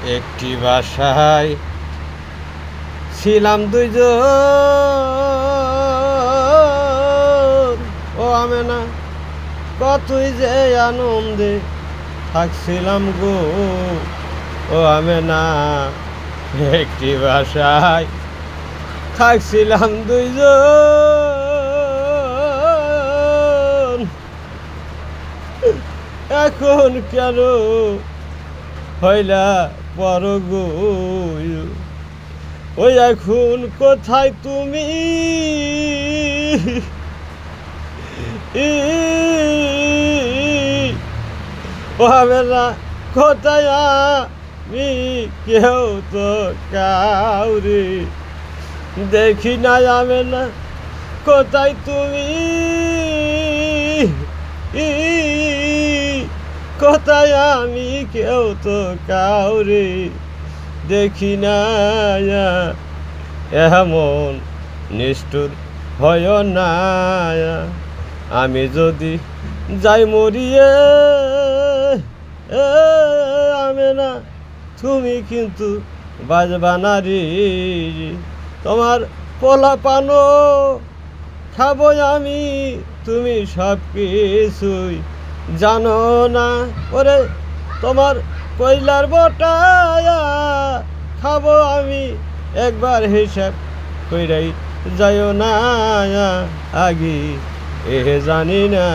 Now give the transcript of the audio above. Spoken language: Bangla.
একটি বাসায় ছিলাম দুইজন, ও আমেনা কতই যে আনন্দে থাকছিলাম গো, ও আমেনা একটি বাসায় থাকছিলাম দুইজন। এখন কেন হইলা পর গো, ওই এখন কোথায় তুমি? ও আমেনা কোথায় আমি? কেউ তো কাউরে দেখি না। আমেনা কোথায় তুমি? কোথায় আমি? কেউ তো কাউরে দেখি না। এমন নিষ্ঠুর হয় না, আমি যদি যাই মরিয়ে, আমেনা তুমি কিন্তু বাজবা না রে। তোমার পোলা পানো খাবো আমি, তুমি সব কিছুই জানো না। ওরে তোমার কয়লার বটায়া খাবো আমি, একবার হিসাব কইরাই যাইও না, আগে এ জানি না।